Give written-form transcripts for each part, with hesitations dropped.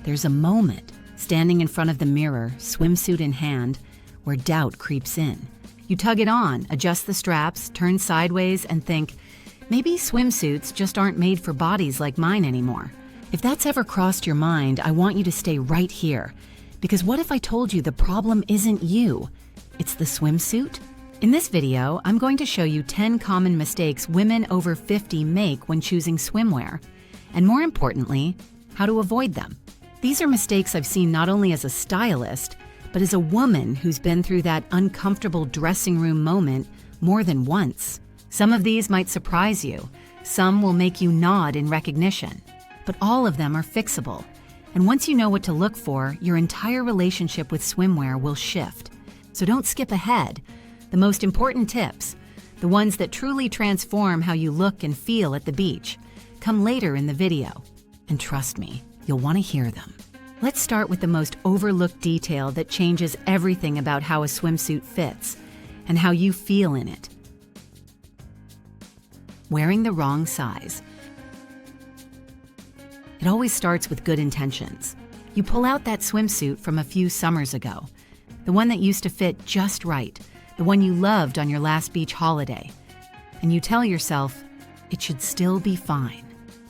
There's a moment, standing in front of the mirror, swimsuit in hand, where doubt creeps in. You tug it on, adjust the straps, turn sideways, and think, maybe swimsuits just aren't made for bodies like mine anymore. If that's ever crossed your mind, I want you to stay right here. Because what if I told you the problem isn't you? It's the swimsuit? In this video, I'm going to show you 10 common mistakes women over 50 make when choosing swimwear, and more importantly, how to avoid them. These are mistakes I've seen not only as a stylist, but as a woman who's been through that uncomfortable dressing room moment more than once. Some of these might surprise you, some will make you nod in recognition, but all of them are fixable. And once you know what to look for, your entire relationship with swimwear will shift. So don't skip ahead. The most important tips, the ones that truly transform how you look and feel at the beach, come later in the video. And trust me, you'll want to hear them. Let's start with the most overlooked detail that changes everything about how a swimsuit fits and how you feel in it. Wearing the wrong size. It always starts with good intentions. You pull out that swimsuit from a few summers ago, the one that used to fit just right, the one you loved on your last beach holiday, and you tell yourself, it should still be fine.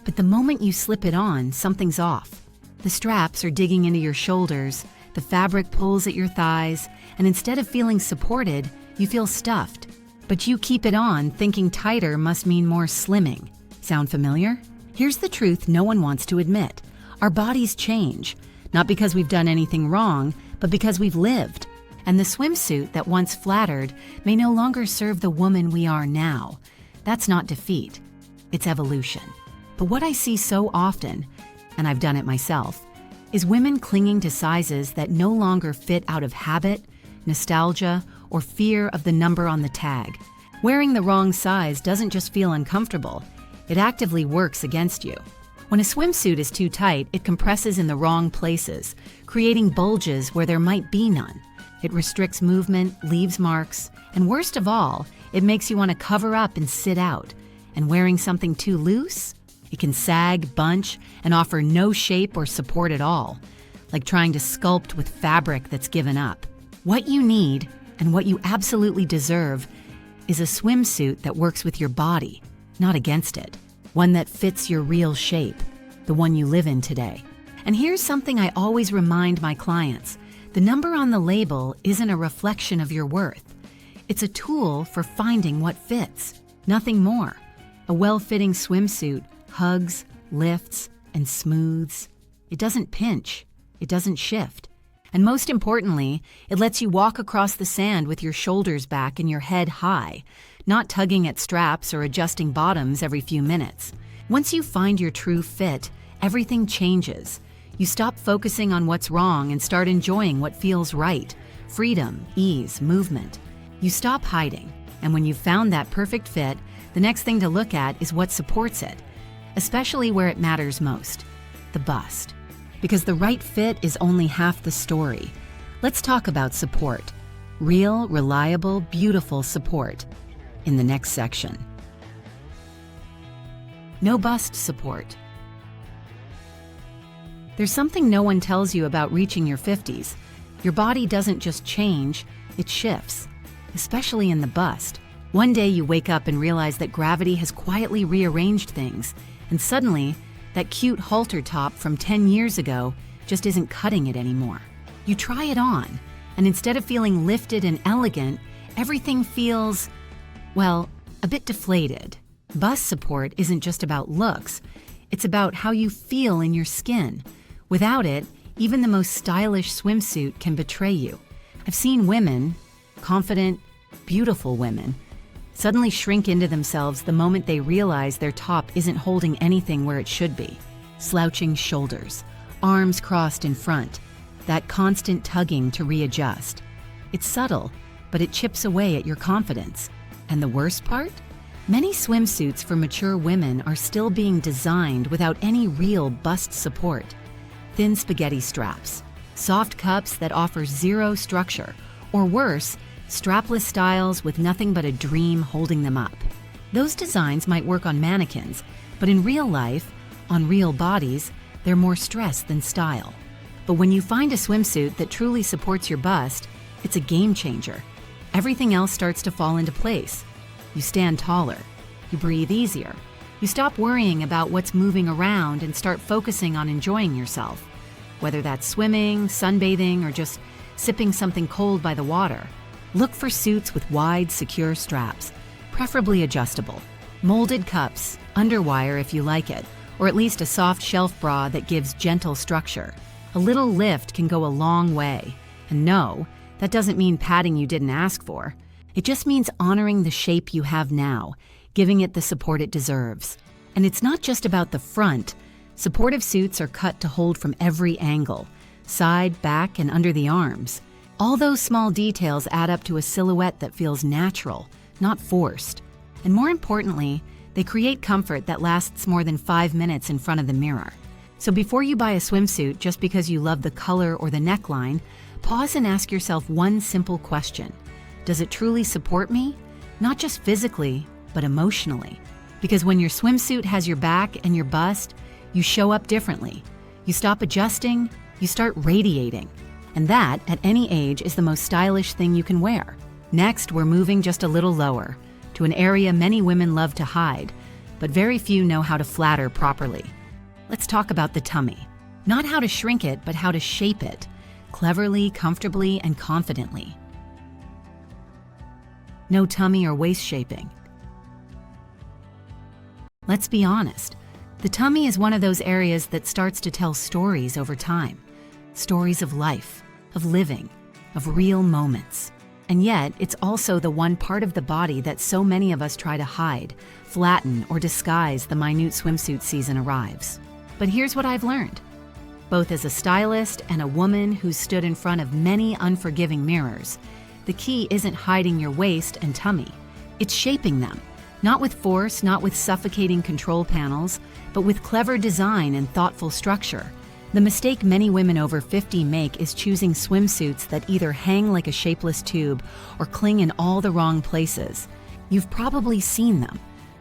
But the moment you slip it on, something's off. The straps are digging into your shoulders, the fabric pulls at your thighs, and instead of feeling supported, you feel stuffed. But you keep it on, thinking tighter must mean more slimming. Sound familiar? Here's the truth no one wants to admit. Our bodies change, not because we've done anything wrong, but because we've lived. And the swimsuit that once flattered may no longer serve the woman we are now. That's not defeat, it's evolution. But what I see so often, and I've done it myself, is women clinging to sizes that no longer fit out of habit, nostalgia, or fear of the number on the tag. Wearing the wrong size doesn't just feel uncomfortable, it actively works against you. When a swimsuit is too tight, it compresses in the wrong places, creating bulges where there might be none. It restricts movement, leaves marks, and worst of all, it makes you want to cover up and sit out. And wearing something too loose? It can sag, bunch, and offer no shape or support at all, like trying to sculpt with fabric that's given up. What you need, and what you absolutely deserve, is a swimsuit that works with your body, not against it. One that fits your real shape, the one you live in today. And here's something I always remind my clients. The number on the label isn't a reflection of your worth. It's a tool for finding what fits, nothing more. A well-fitting swimsuit hugs, lifts, and smooths. It doesn't pinch, it doesn't shift. And most importantly, it lets you walk across the sand with your shoulders back and your head high, not tugging at straps or adjusting bottoms every few minutes. Once you find your true fit, everything changes. You stop focusing on what's wrong and start enjoying what feels right. Freedom, ease, movement. You stop hiding, and when you've found that perfect fit, the next thing to look at is what supports it, especially where it matters most, the bust. Because the right fit is only half the story. Let's talk about support. Real, reliable, beautiful support in the next section. No bust support. There's something no one tells you about reaching your 50s. Your body doesn't just change, it shifts, especially in the bust. One day you wake up and realize that gravity has quietly rearranged things, and suddenly, that cute halter top from 10 years ago just isn't cutting it anymore. You try it on, and instead of feeling lifted and elegant, everything feels, well, a bit deflated. Bust support isn't just about looks, it's about how you feel in your skin. Without it, even the most stylish swimsuit can betray you. I've seen women, confident, beautiful women, suddenly shrink into themselves the moment they realize their top isn't holding anything where it should be. Slouching shoulders, arms crossed in front, that constant tugging to readjust. It's subtle, but it chips away at your confidence. And the worst part? Many swimsuits for mature women are still being designed without any real bust support. Thin spaghetti straps, soft cups that offer zero structure, or worse, strapless styles with nothing but a dream holding them up. Those designs might work on mannequins, but in real life, on real bodies, they're more stress than style. But when you find a swimsuit that truly supports your bust, it's a game changer. Everything else starts to fall into place. You stand taller. You breathe easier. You stop worrying about what's moving around and start focusing on enjoying yourself. Whether that's swimming, sunbathing, or just sipping something cold by the water, look for suits with wide, secure straps, preferably adjustable. Molded cups, underwire if you like it, or at least a soft shelf bra that gives gentle structure. A little lift can go a long way. And no, that doesn't mean padding you didn't ask for. It just means honoring the shape you have now, giving it the support it deserves. And it's not just about the front. Supportive suits are cut to hold from every angle, side, back, and under the arms. All those small details add up to a silhouette that feels natural, not forced. And more importantly, they create comfort that lasts more than 5 minutes in front of the mirror. So before you buy a swimsuit just because you love the color or the neckline, pause and ask yourself one simple question. Does it truly support me? Not just physically, but emotionally. Because when your swimsuit has your back and your bust, you show up differently. You stop adjusting, you start radiating. And that, at any age, is the most stylish thing you can wear. Next, we're moving just a little lower, to an area many women love to hide, but very few know how to flatter properly. Let's talk about the tummy. Not how to shrink it, but how to shape it, cleverly, comfortably, and confidently. No tummy or waist shaping. Let's be honest. The tummy is one of those areas that starts to tell stories over time. Stories of life, of living, of real moments. And yet, it's also the one part of the body that so many of us try to hide, flatten, or disguise the minute swimsuit season arrives. But here's what I've learned. Both as a stylist and a woman who's stood in front of many unforgiving mirrors, the key isn't hiding your waist and tummy. It's shaping them. Not with force, not with suffocating control panels, but with clever design and thoughtful structure. The mistake many women over 50 make is choosing swimsuits that either hang like a shapeless tube or cling in all the wrong places. You've probably seen them.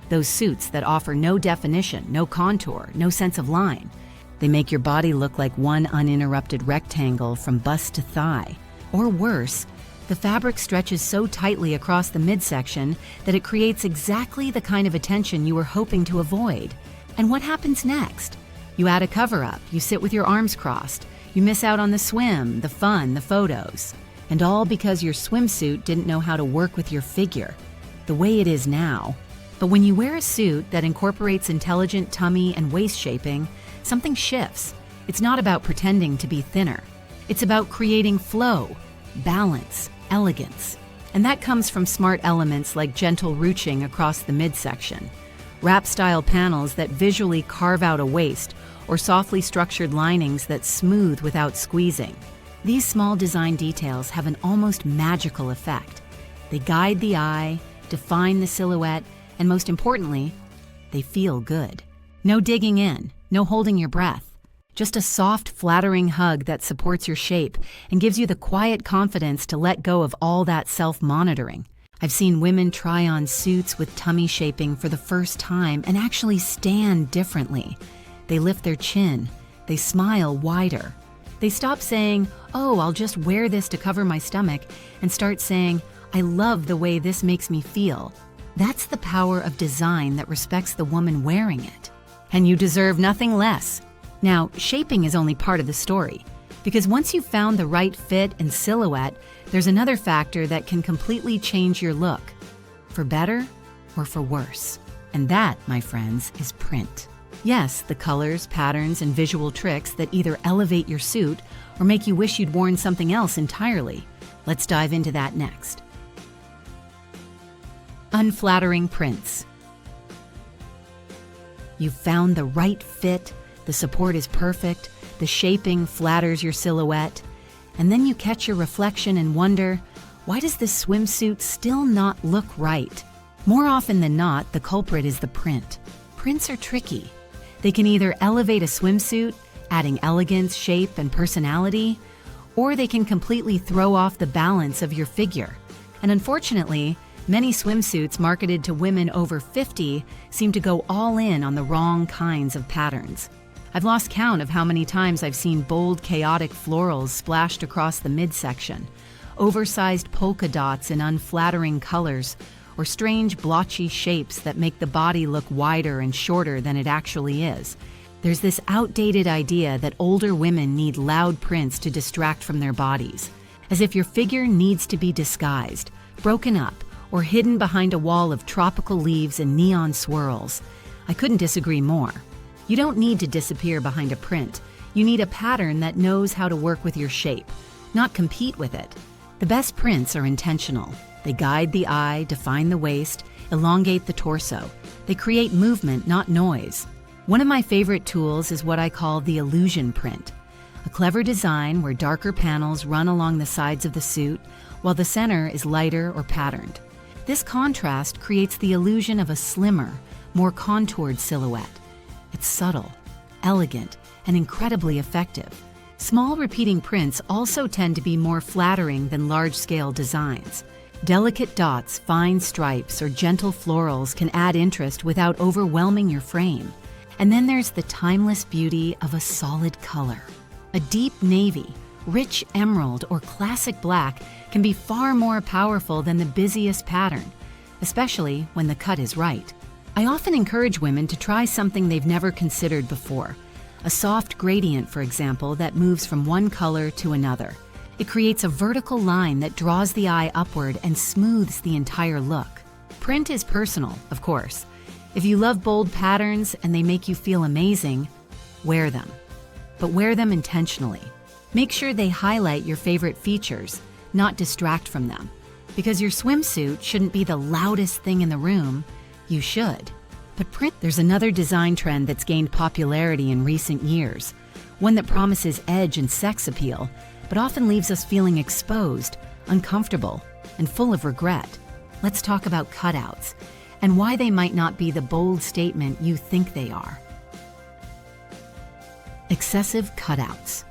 Those suits that offer no definition, no contour, no sense of line. They make your body look like one uninterrupted rectangle from bust to thigh. Or worse, the fabric stretches so tightly across the midsection that it creates exactly the kind of attention you were hoping to avoid. And what happens next? You add a cover-up, you sit with your arms crossed, you miss out on the swim, the fun, the photos. And all because your swimsuit didn't know how to work with your figure, the way it is now. But when you wear a suit that incorporates intelligent tummy and waist shaping, something shifts. It's not about pretending to be thinner. It's about creating flow, balance, elegance. And that comes from smart elements like gentle ruching across the midsection, wrap-style panels that visually carve out a waist, or softly structured linings that smooth without squeezing. These small design details have an almost magical effect. They guide the eye, define the silhouette, and most importantly, they feel good. No digging in, no holding your breath. Just a soft, flattering hug that supports your shape and gives you the quiet confidence to let go of all that self-monitoring. I've seen women try on suits with tummy shaping for the first time and actually stand differently. They lift their chin. They smile wider. They stop saying, "Oh, I'll just wear this to cover my stomach," and start saying, "I love the way this makes me feel." That's the power of design that respects the woman wearing it. And you deserve nothing less. Now, shaping is only part of the story, because once you've found the right fit and silhouette, there's another factor that can completely change your look, for better or for worse. And that, my friends, is print. Yes, the colors, patterns, and visual tricks that either elevate your suit or make you wish you'd worn something else entirely. Let's dive into that next. Unflattering prints. You've found the right fit, the support is perfect, the shaping flatters your silhouette, and then you catch your reflection and wonder, why does this swimsuit still not look right? More often than not, the culprit is the print. Prints are tricky. They can either elevate a swimsuit, adding elegance, shape, and personality, or they can completely throw off the balance of your figure. And unfortunately, many swimsuits marketed to women over 50 seem to go all in on the wrong kinds of patterns. I've lost count of how many times I've seen bold, chaotic florals splashed across the midsection, oversized polka dots in unflattering colors, or strange, blotchy shapes that make the body look wider and shorter than it actually is. There's this outdated idea that older women need loud prints to distract from their bodies, as if your figure needs to be disguised, broken up, or hidden behind a wall of tropical leaves and neon swirls. I couldn't disagree more. You don't need to disappear behind a print. You need a pattern that knows how to work with your shape, not compete with it. The best prints are intentional. They guide the eye, define the waist, elongate the torso. They create movement, not noise. One of my favorite tools is what I call the illusion print, a clever design where darker panels run along the sides of the suit while the center is lighter or patterned. This contrast creates the illusion of a slimmer, more contoured silhouette. It's subtle, elegant, and incredibly effective. Small repeating prints also tend to be more flattering than large-scale designs. Delicate dots, fine stripes, or gentle florals can add interest without overwhelming your frame. And then there's the timeless beauty of a solid color. A deep navy, rich emerald, or classic black can be far more powerful than the busiest pattern, especially when the cut is right. I often encourage women to try something they've never considered before. A soft gradient, for example, that moves from one color to another. It creates a vertical line that draws the eye upward and smooths the entire look. Print is personal, of course. If you love bold patterns and they make you feel amazing, wear them. But wear them intentionally. Make sure they highlight your favorite features, not distract from them. Because your swimsuit shouldn't be the loudest thing in the room. You should. But print. There's another design trend that's gained popularity in recent years, one that promises edge and sex appeal, but often leaves us feeling exposed, uncomfortable, and full of regret. Let's talk about cutouts and why they might not be the bold statement you think they are. Excessive cutouts.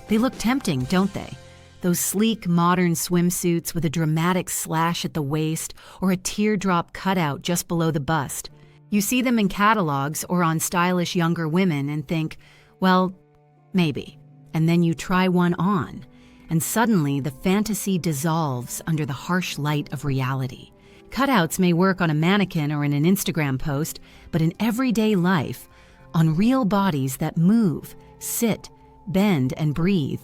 They look tempting, don't they? Those sleek, modern swimsuits with a dramatic slash at the waist or a teardrop cutout just below the bust. You see them in catalogs or on stylish younger women and think, well, maybe. And then you try one on, and suddenly the fantasy dissolves under the harsh light of reality. Cutouts may work on a mannequin or in an Instagram post, but in everyday life, on real bodies that move, sit, bend, and breathe,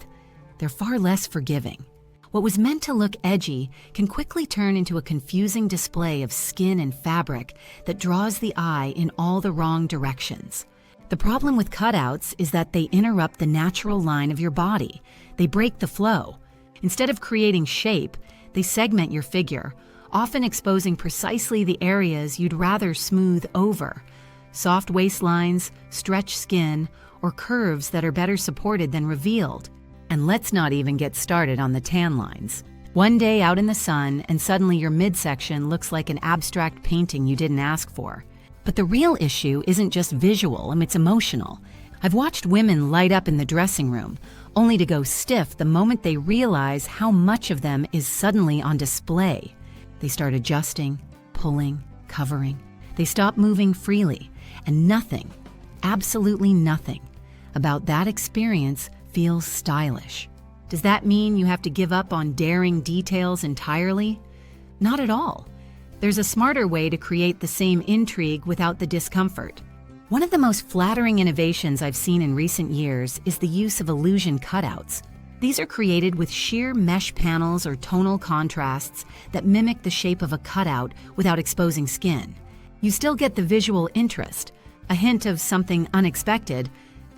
they're far less forgiving. What was meant to look edgy can quickly turn into a confusing display of skin and fabric that draws the eye in all the wrong directions. The problem with cutouts is that they interrupt the natural line of your body. They break the flow. Instead of creating shape, they segment your figure, often exposing precisely the areas you'd rather smooth over. Soft waistlines, stretched skin, or curves that are better supported than revealed. And let's not even get started on the tan lines. One day out in the sun, and suddenly your midsection looks like an abstract painting you didn't ask for. But the real issue isn't just visual, it's emotional. I've watched women light up in the dressing room, only to go stiff the moment they realize how much of them is suddenly on display. They start adjusting, pulling, covering. They stop moving freely, and nothing, absolutely nothing, about that experience feels stylish. Does that mean you have to give up on daring details entirely? Not at all. There's a smarter way to create the same intrigue without the discomfort. One of the most flattering innovations I've seen in recent years is the use of illusion cutouts. These are created with sheer mesh panels or tonal contrasts that mimic the shape of a cutout without exposing skin. You still get the visual interest, a hint of something unexpected,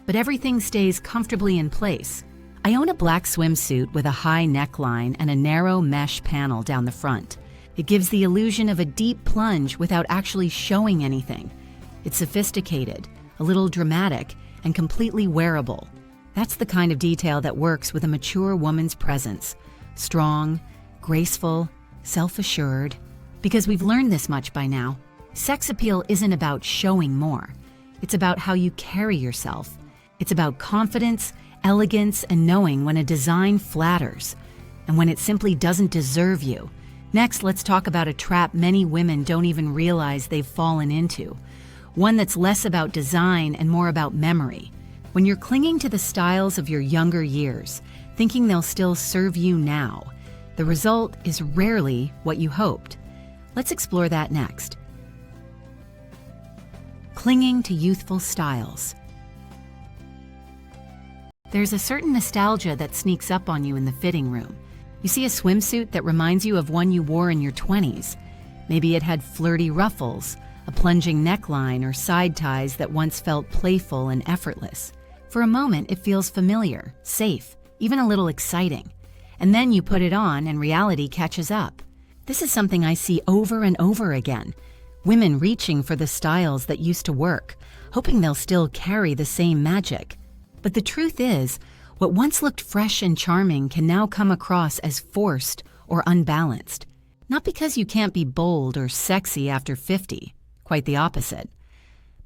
but everything stays comfortably in place. I own a black swimsuit with a high neckline and a narrow mesh panel down the front. It gives the illusion of a deep plunge without actually showing anything. It's sophisticated, a little dramatic, and completely wearable. That's the kind of detail that works with a mature woman's presence. Strong, graceful, self-assured. Because we've learned this much by now, sex appeal isn't about showing more. It's about how you carry yourself. It's about confidence, elegance, and knowing when a design flatters and when it simply doesn't deserve you. Next, let's talk about a trap many women don't even realize they've fallen into. one that's less about design and more about memory. When you're clinging to the styles of your younger years, thinking they'll still serve you now, the result is rarely what you hoped. Let's explore that next. Clinging to youthful styles. There's a certain nostalgia that sneaks up on you in the fitting room. You see a swimsuit that reminds you of one you wore in your 20s. Maybe it had flirty ruffles, a plunging neckline, or side ties that once felt playful and effortless. For a moment, it feels familiar, safe, even a little exciting. And then you put it on and reality catches up. This is something I see over and over again. Women reaching for the styles that used to work, hoping they'll still carry the same magic. But the truth is, what once looked fresh and charming can now come across as forced or unbalanced. Not because you can't be bold or sexy after 50, quite the opposite,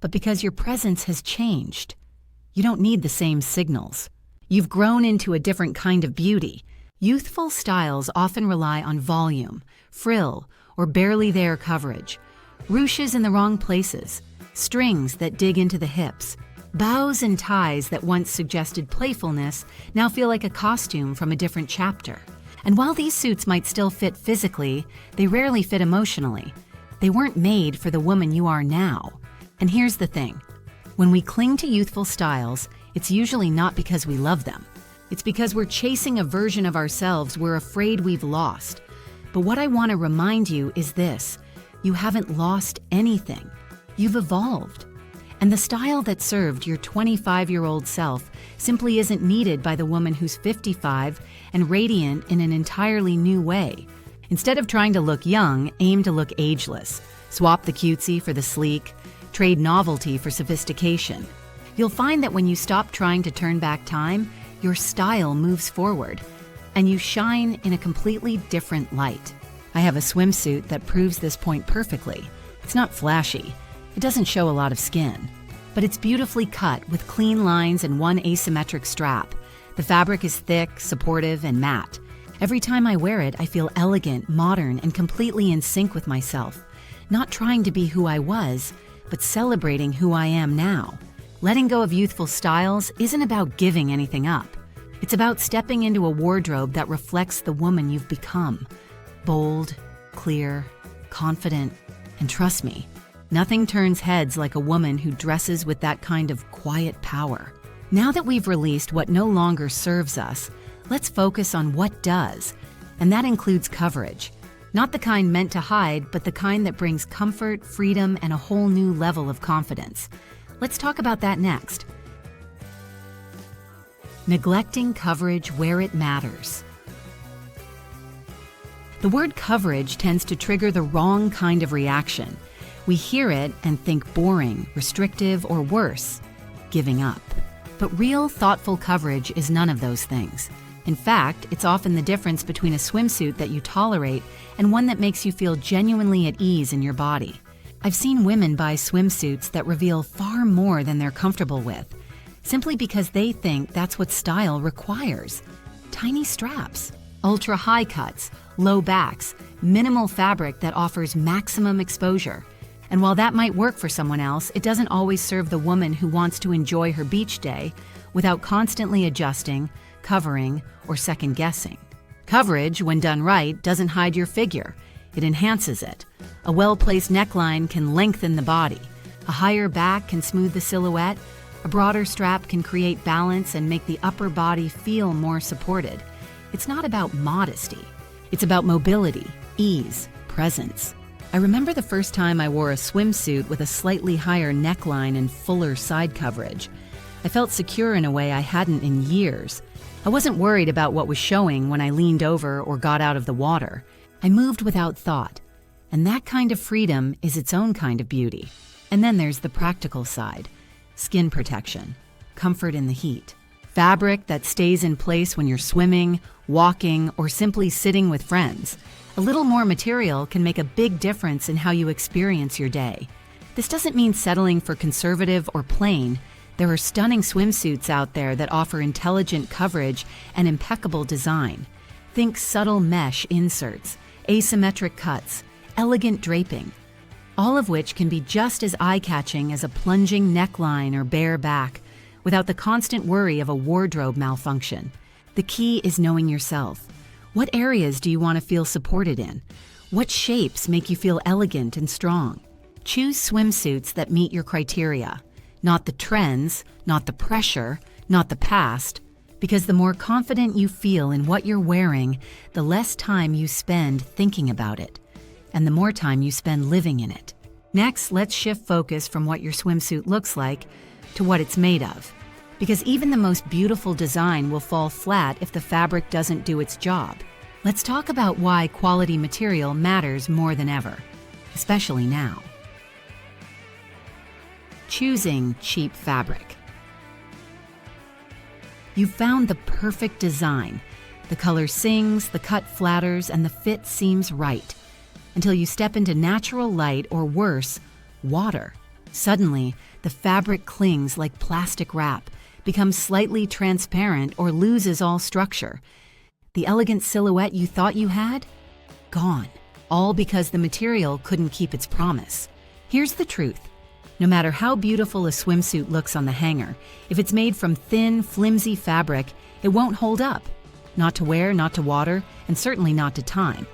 but because your presence has changed. You don't need the same signals. You've grown into a different kind of beauty. Youthful styles often rely on volume, frill, or barely there coverage, ruches in the wrong places, strings that dig into the hips. Bows and ties that once suggested playfulness now feel like a costume from a different chapter. And while these suits might still fit physically, they rarely fit emotionally. They weren't made for the woman you are now. And here's the thing. When we cling to youthful styles, it's usually not because we love them. It's because we're chasing a version of ourselves we're afraid we've lost. But what I want to remind you is this. You haven't lost anything. You've evolved. And the style that served your 25-year-old self simply isn't needed by the woman who's 55 and radiant in an entirely new way. Instead of trying to look young, aim to look ageless. Swap the cutesy for the sleek, trade novelty for sophistication. You'll find that when you stop trying to turn back time, your style moves forward, and you shine in a completely different light. I have a swimsuit that proves this point perfectly. It's not flashy. It doesn't show a lot of skin, but it's beautifully cut with clean lines and one asymmetric strap. The fabric is thick, supportive, and matte. Every time I wear it, I feel elegant, modern, and completely in sync with myself. Not trying to be who I was, but celebrating who I am now. Letting go of youthful styles isn't about giving anything up. It's about stepping into a wardrobe that reflects the woman you've become. Bold, clear, confident, and trust me, nothing turns heads like a woman who dresses with that kind of quiet power. Now that we've released what no longer serves us, let's focus on what does, and that includes coverage. Not the kind meant to hide, but the kind that brings comfort, freedom, and a whole new level of confidence. Let's talk about that next. Neglecting coverage where it matters. The word coverage tends to trigger the wrong kind of reaction. We hear it and think boring, restrictive, or worse, giving up. But real, thoughtful coverage is none of those things. In fact, it's often the difference between a swimsuit that you tolerate and one that makes you feel genuinely at ease in your body. I've seen women buy swimsuits that reveal far more than they're comfortable with, simply because they think that's what style requires. Tiny straps, ultra-high cuts, low backs, minimal fabric that offers maximum exposure. And while that might work for someone else, it doesn't always serve the woman who wants to enjoy her beach day without constantly adjusting, covering, or second-guessing. Coverage, when done right, doesn't hide your figure. It enhances it. A well-placed neckline can lengthen the body. A higher back can smooth the silhouette. A broader strap can create balance and make the upper body feel more supported. It's not about modesty. It's about mobility, ease, presence. I remember the first time I wore a swimsuit with a slightly higher neckline and fuller side coverage. I felt secure in a way I hadn't in years. I wasn't worried about what was showing when I leaned over or got out of the water. I moved without thought. And that kind of freedom is its own kind of beauty. And then there's the practical side. Skin protection, comfort in the heat, fabric that stays in place when you're swimming, walking, or simply sitting with friends. A little more material can make a big difference in how you experience your day. This doesn't mean settling for conservative or plain. There are stunning swimsuits out there that offer intelligent coverage and impeccable design. Think subtle mesh inserts, asymmetric cuts, elegant draping. all of which can be just as eye-catching as a plunging neckline or bare back, without the constant worry of a wardrobe malfunction. The key is knowing yourself. What areas do you want to feel supported in? What shapes make you feel elegant and strong? Choose swimsuits that meet your criteria, not the trends, not the pressure, not the past, because the more confident you feel in what you're wearing, the less time you spend thinking about it, and the more time you spend living in it. Next, let's shift focus from what your swimsuit looks like to what it's made of, because even the most beautiful design will fall flat if the fabric doesn't do its job. Let's talk about why quality material matters more than ever, especially now. Choosing cheap fabric. You've found the perfect design. The color sings, the cut flatters, and the fit seems right. Until you step into natural light, or worse, water. Suddenly, the fabric clings like plastic wrap, becomes slightly transparent, or loses all structure. The elegant silhouette you thought you had? Gone. All because the material couldn't keep its promise. Here's the truth. No matter how beautiful a swimsuit looks on the hanger, if it's made from thin, flimsy fabric, it won't hold up. Not to wear, not to water, and certainly not to time.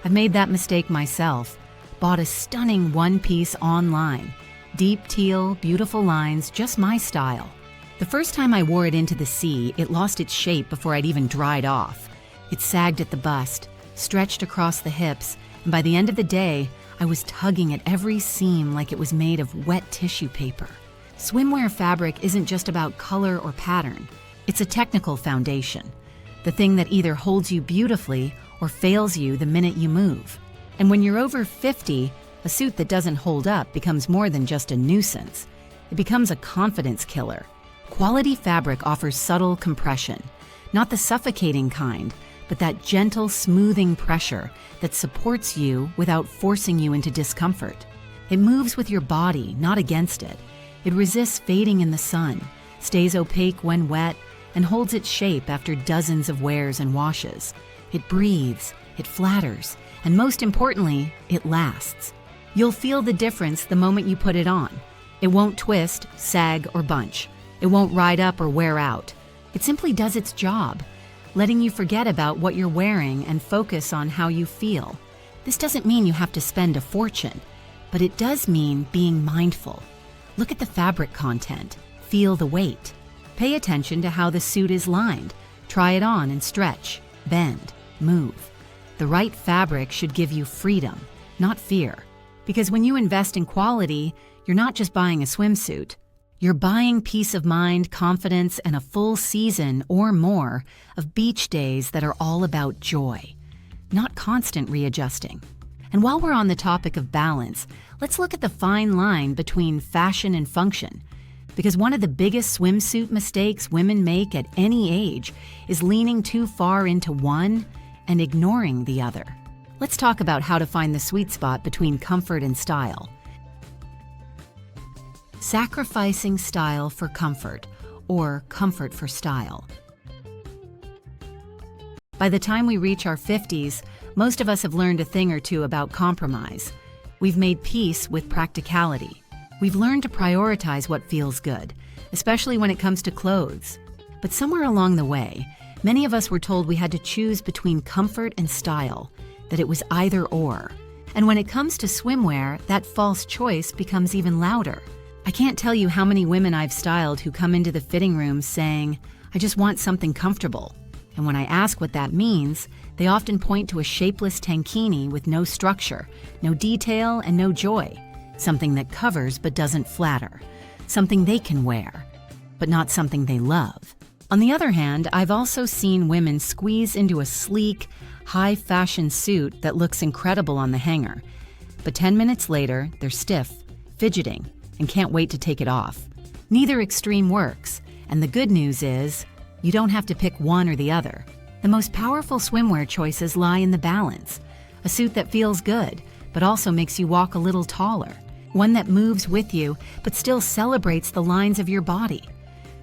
I've made that mistake myself. Bought a stunning one-piece online. Deep teal, beautiful lines, just my style. The first time I wore it into the sea, it lost its shape before I'd even dried off. It sagged at the bust, stretched across the hips, and by the end of the day, I was tugging at every seam like it was made of wet tissue paper. Swimwear fabric isn't just about color or pattern. It's a technical foundation. The thing that either holds you beautifully or fails you the minute you move. And when you're over 50, a suit that doesn't hold up becomes more than just a nuisance. It becomes a confidence killer. Quality fabric offers subtle compression, not the suffocating kind, but that gentle, smoothing pressure that supports you without forcing you into discomfort. It moves with your body, not against it. It resists fading in the sun, stays opaque when wet, and holds its shape after dozens of wears and washes. It breathes, it flatters, and most importantly, it lasts. You'll feel the difference the moment you put it on. It won't twist, sag, or bunch. It won't ride up or wear out. It simply does its job, letting you forget about what you're wearing and focus on how you feel. This doesn't mean you have to spend a fortune, but it does mean being mindful. Look at the fabric content, feel the weight. Pay attention to how the suit is lined. Try it on and stretch, bend, move. The right fabric should give you freedom, not fear. Because when you invest in quality, you're not just buying a swimsuit. You're buying peace of mind, confidence, and a full season or more of beach days that are all about joy, not constant readjusting. And while we're on the topic of balance, let's look at the fine line between fashion and function. Because one of the biggest swimsuit mistakes women make at any age is leaning too far into one and ignoring the other. Let's talk about how to find the sweet spot between comfort and style. Sacrificing style for comfort, or comfort for style. By the time we reach our 50s, most of us have learned a thing or two about compromise. We've made peace with practicality. We've learned to prioritize what feels good, especially when it comes to clothes. But somewhere along the way, many of us were told we had to choose between comfort and style, that it was either or. And when it comes to swimwear, that false choice becomes even louder. I can't tell you how many women I've styled who come into the fitting room saying, "I just want something comfortable." And when I ask what that means, they often point to a shapeless tankini with no structure, no detail, and no joy. Something that covers but doesn't flatter. Something they can wear, but not something they love. On the other hand, I've also seen women squeeze into a sleek, high-fashion suit that looks incredible on the hanger. But 10 minutes later, they're stiff, fidgeting, and can't wait to take it off. Neither extreme works, and the good news is, you don't have to pick one or the other. The most powerful swimwear choices lie in the balance. A suit that feels good, but also makes you walk a little taller. One that moves with you, but still celebrates the lines of your body.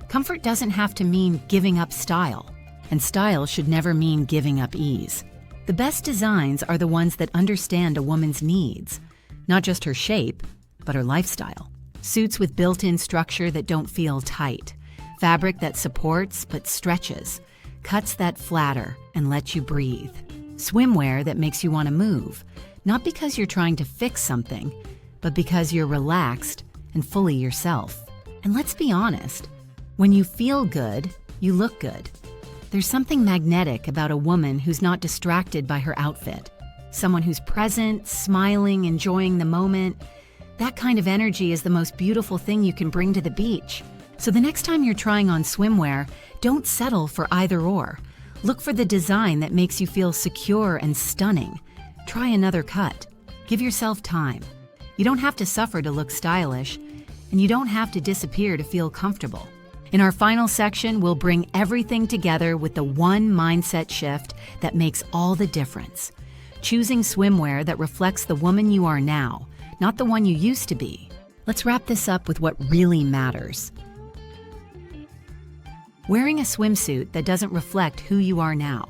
Comfort doesn't have to mean giving up style, and style should never mean giving up ease. The best designs are the ones that understand a woman's needs. Not just her shape, but her lifestyle. Suits with built-in structure that don't feel tight. Fabric that supports but stretches. Cuts that flatter and let you breathe. Swimwear that makes you want to move, not because you're trying to fix something, but because you're relaxed and fully yourself. And let's be honest, when you feel good, you look good. There's something magnetic about a woman who's not distracted by her outfit. Someone who's present, smiling, enjoying the moment. That kind of energy is the most beautiful thing you can bring to the beach. So the next time you're trying on swimwear, don't settle for either or. Look for the design that makes you feel secure and stunning. Try another cut. Give yourself time. You don't have to suffer to look stylish, and you don't have to disappear to feel comfortable. In our final section, we'll bring everything together with the one mindset shift that makes all the difference. Choosing swimwear that reflects the woman you are now, not the one you used to be. Let's wrap this up with what really matters. Wearing a swimsuit that doesn't reflect who you are now.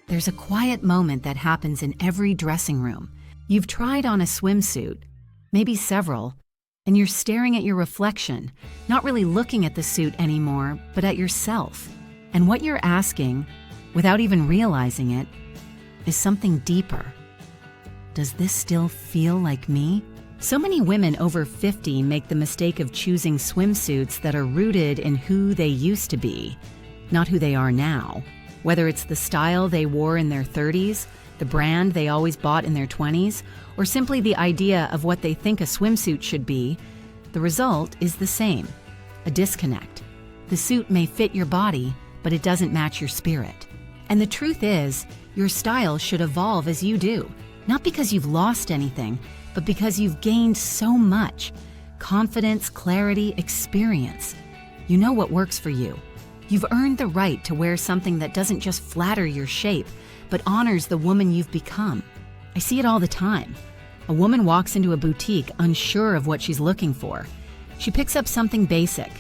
There's a quiet moment that happens in every dressing room. You've tried on a swimsuit, maybe several, and you're staring at your reflection, not really looking at the suit anymore, but at yourself. And what you're asking, without even realizing it, is something deeper. Does this still feel like me? So many women over 50 make the mistake of choosing swimsuits that are rooted in who they used to be, not who they are now. Whether it's the style they wore in their 30s, the brand they always bought in their 20s, or simply the idea of what they think a swimsuit should be, the result is the same: a disconnect. The suit may fit your body, but it doesn't match your spirit. And the truth is, your style should evolve as you do, not because you've lost anything, but because you've gained so much: confidence, clarity, experience. You know what works for you. You've earned the right to wear something that doesn't just flatter your shape, but honors the woman you've become. I see it all the time. A woman walks into a boutique unsure of what she's looking for. She picks up something basic,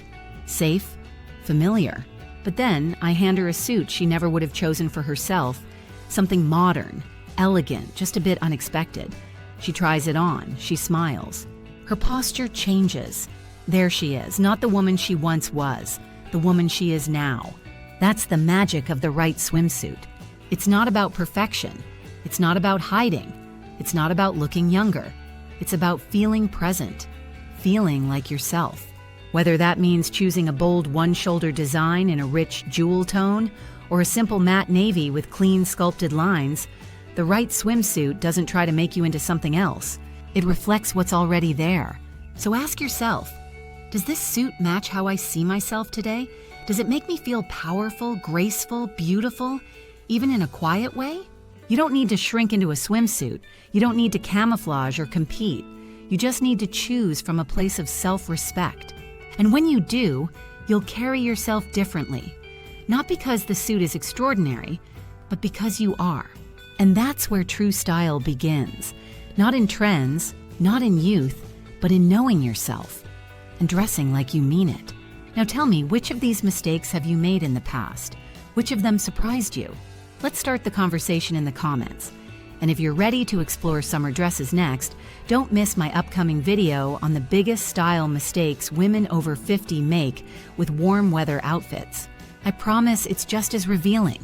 safe, familiar. But then I hand her a suit she never would have chosen for herself, something modern, elegant, just a bit unexpected. She tries it on, she smiles. Her posture changes. There she is, not the woman she once was, the woman she is now. That's the magic of the right swimsuit. It's not about perfection. It's not about hiding. It's not about looking younger. It's about feeling present, feeling like yourself. Whether that means choosing a bold one-shoulder design in a rich jewel tone, or a simple matte navy with clean sculpted lines, the right swimsuit doesn't try to make you into something else. It reflects what's already there. So ask yourself, does this suit match how I see myself today? Does it make me feel powerful, graceful, beautiful, even in a quiet way? You don't need to shrink into a swimsuit. You don't need to camouflage or compete. You just need to choose from a place of self-respect. And when you do, you'll carry yourself differently. Not because the suit is extraordinary, but because you are. And that's where true style begins. Not in trends, not in youth, but in knowing yourself and dressing like you mean it. Now tell me, which of these mistakes have you made in the past? Which of them surprised you? Let's start the conversation in the comments. And if you're ready to explore summer dresses next, don't miss my upcoming video on the biggest style mistakes women over 50 make with warm weather outfits. I promise it's just as revealing.